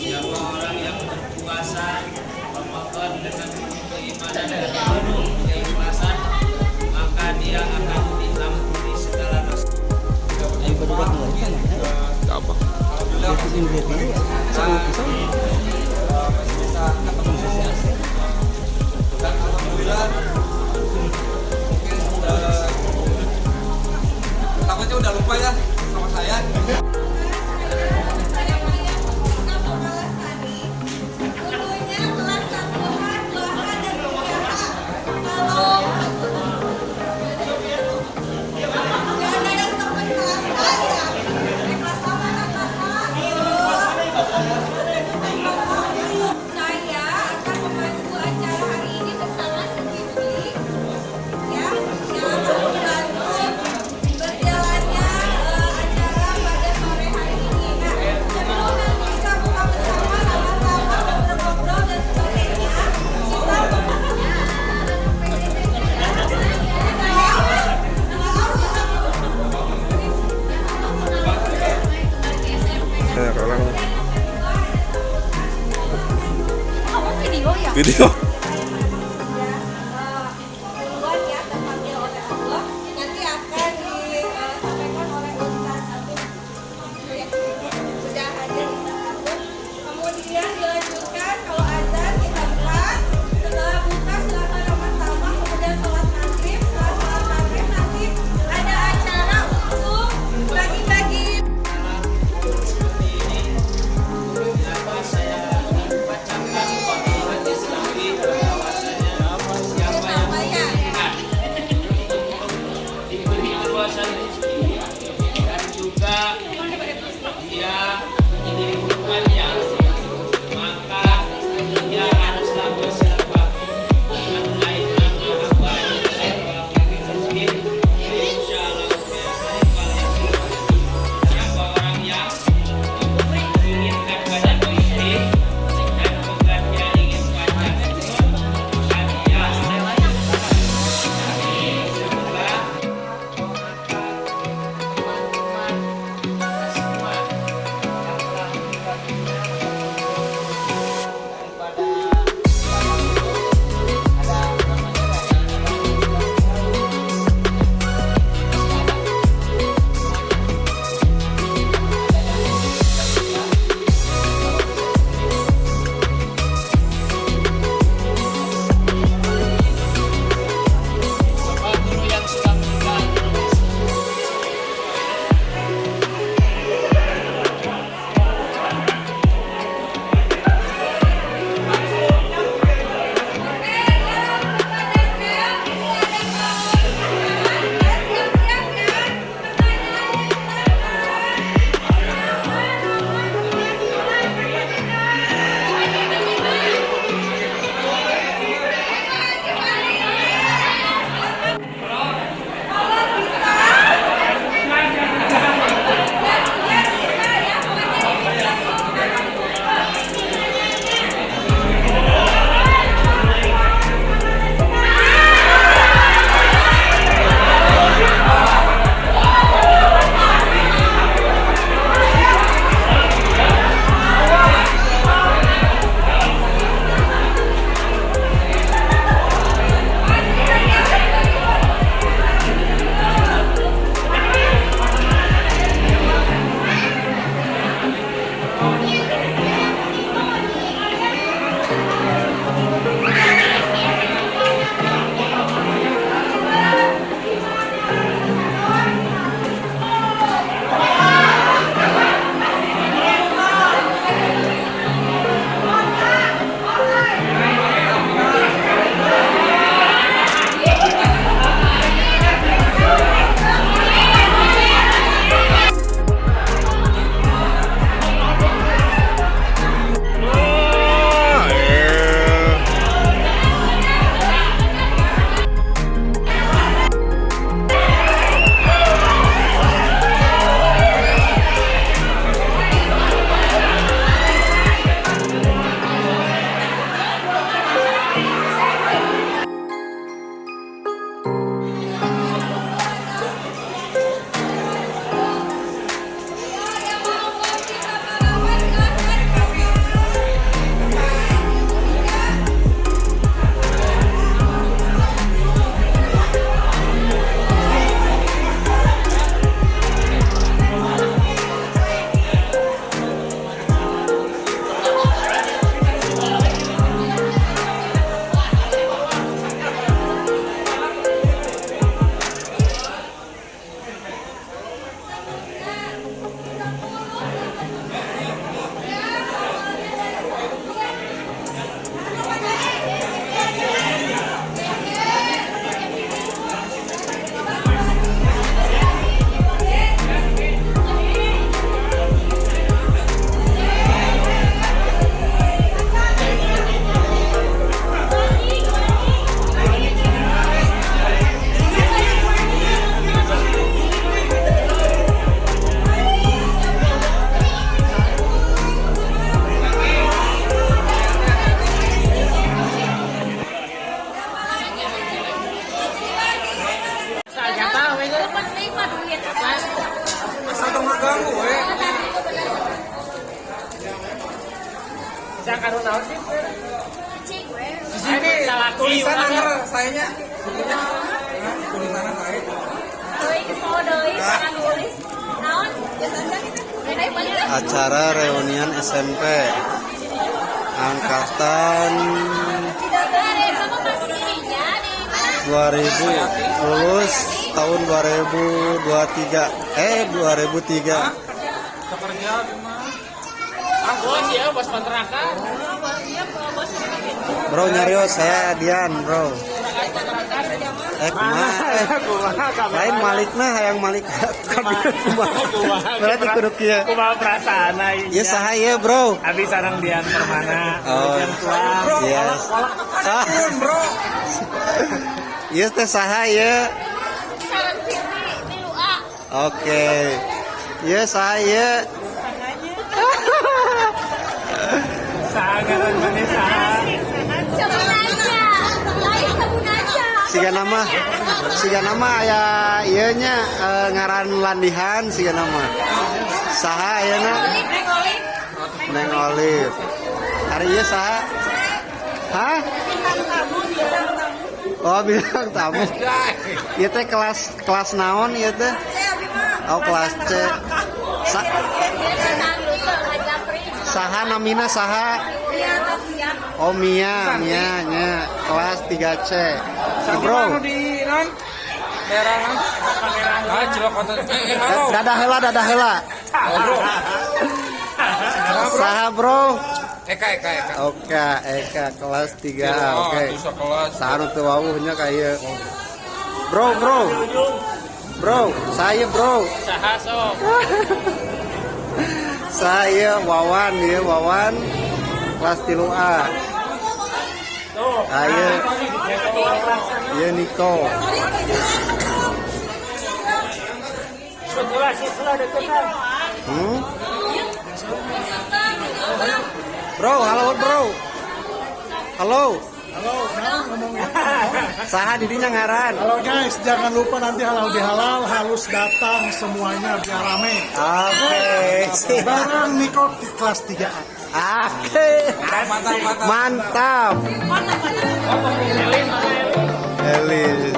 Siapa orang yang berpuasa Ramadan dengan keimanan dan penuh keikhlasan, maka dia akan diampuni segala dosa. Apa? Dan alhamdulillah mungkin takutnya udah lupa ya sama saya. Video. Duluan ya terpanggil oleh Allah, nanti akan disampaikan oleh Ustaz Agung. Sudah hadir Ustaz Agung. Kemudian dilanjutkan kalau azan kita buka. Setelah buka silakan sama-sama, kemudian sholat maghrib. Setelah sholat maghrib nanti ada acara untuk bagi-bagi. Seperti ini, kenapa saya bacakan Fatihah Islami anu naon sih? Cing we. Sini tulisan anger sayanya. Tulisan saya. Deui mau deui jangan nulis. Naon? Biasanya kita. Acara reunian SMP angkatan 2000 lulus tahun 2003 2003. Kerja di mana? Bos ya, bos kontrakan. Bro nyarios saya Dian bro. Lain Malikna hayang Malik. Berarti kudu kieu. Kumaha perasaan aing? Ieu saha ieu bro? Abi sareng Dian Permana. Oh, Dian tuang. yes. Bro. Ieu teh saha ieu? Sareng Firly di Lua. Oke. Ieu saha ieu? Sangat Indonesia. Sebenarnya. Lain sebenarnya. Siga nama aya ieu nya ngaran landihan siga nama. Saha ayeuna? Neng Olive. Hari ieu saha? Hah? Oh, bilang tamu. Ieu teh kelas naon ieu teh? Oh, kelas C. Saha namina saha? Oh, Mia nya kelas 3C. Bro. Di non daerah Cilokoto. Halo. Dadah heula. Bro. Saha, Bro? Eka. Oke, Eka kelas 3. Oh, Oke. itu sekelas. Saha nu teu wawuhnya ka ieu. Bro, saya bro. Saha sok. Saya Wawan kelas 3A. Ayo. Iya Niko. Setelah deketan. Bro, halo bro. Halo. Saha didinya ngaran. Halo guys, jangan lupa nanti halal bihalal harus datang semuanya biar rame. Oke. Barang Niko di kelas 3A. Oke. Mantap. Elis.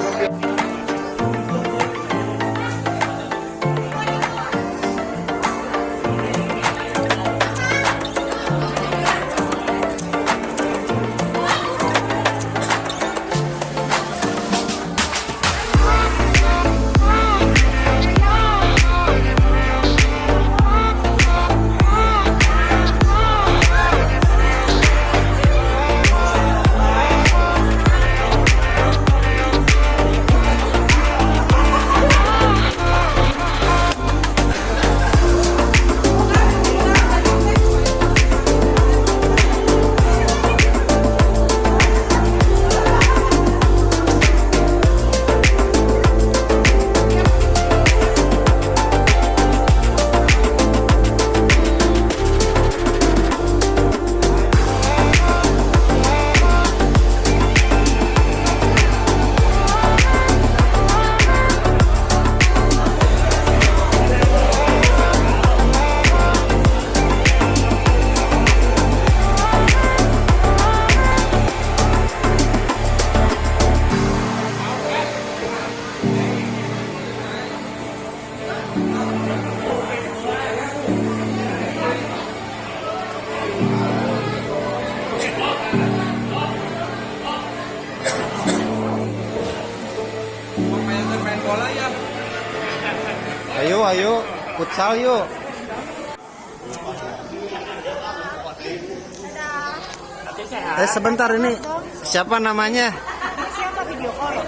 Main bola ya. Ayo, futsal yuk. Sebentar ini. Siapa namanya? Siapa video call?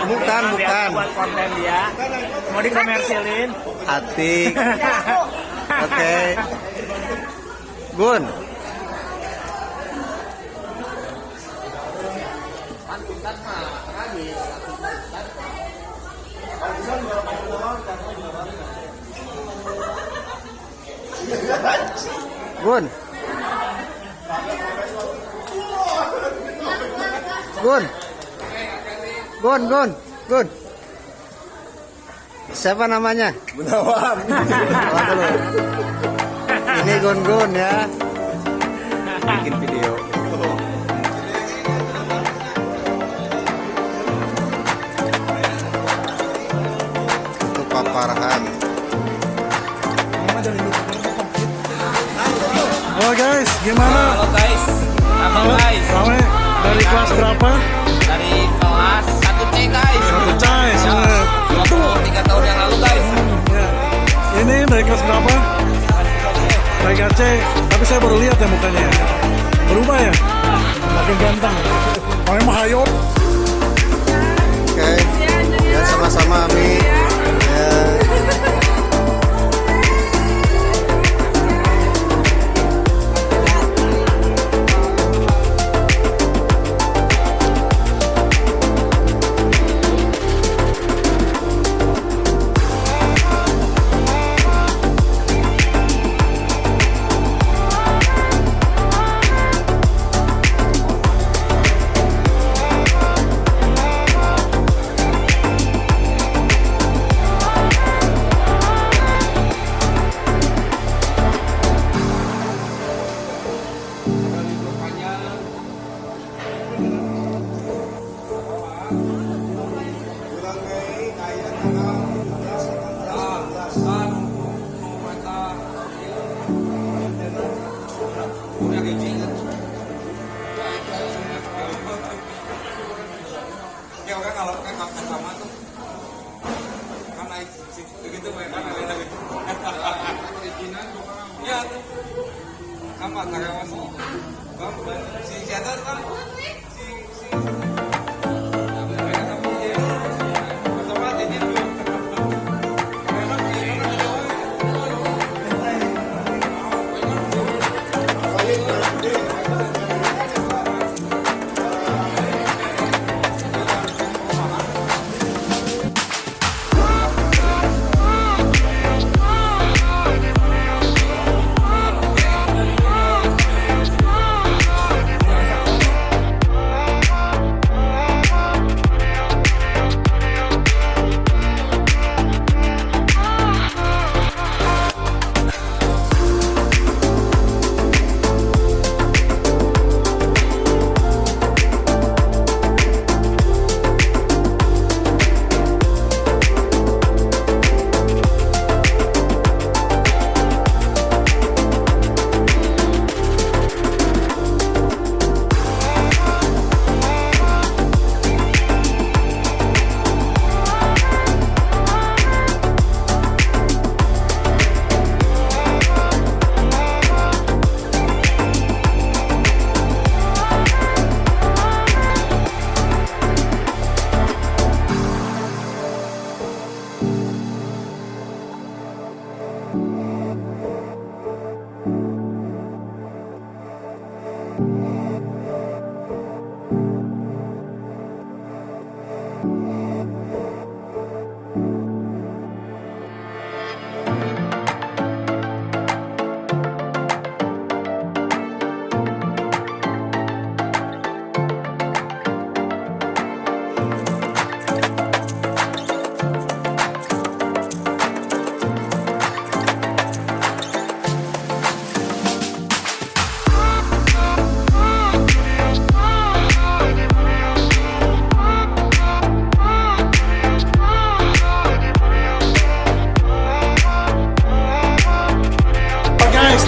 Bukan. Buat konten dia. Mau dikomersilin. Atik. Oke. Gun. Gun. Siapa namanya? Gunawan. Ini Gun ya. bikin video. Itu Pak Farhan. Halo guys, gimana? Halo guys, apa guys? Rame dari kelas berapa? Dari kelas 1C guys. Satu guys. 23 tahun yang lalu guys. Ya. Ini dari kelas berapa? Dari KC. Tapi saya baru lihat ya mukanya. Berubah ya? Makin ganteng. Pakai mahayop. Oke. Ya sama-sama Ami. Ya. Ya orang kalau kan sama tuh kan naik begitu mereka lagi. Ya tuh sama karyawan si siapa kan si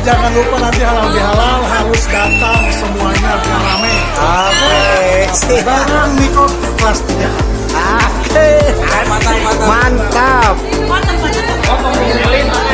Jangan lupa nanti halal bihalal harus datang semuanya biar rame. Oke. Barang Niko kelas 3. Oke. Mantap. Mantap, mantap.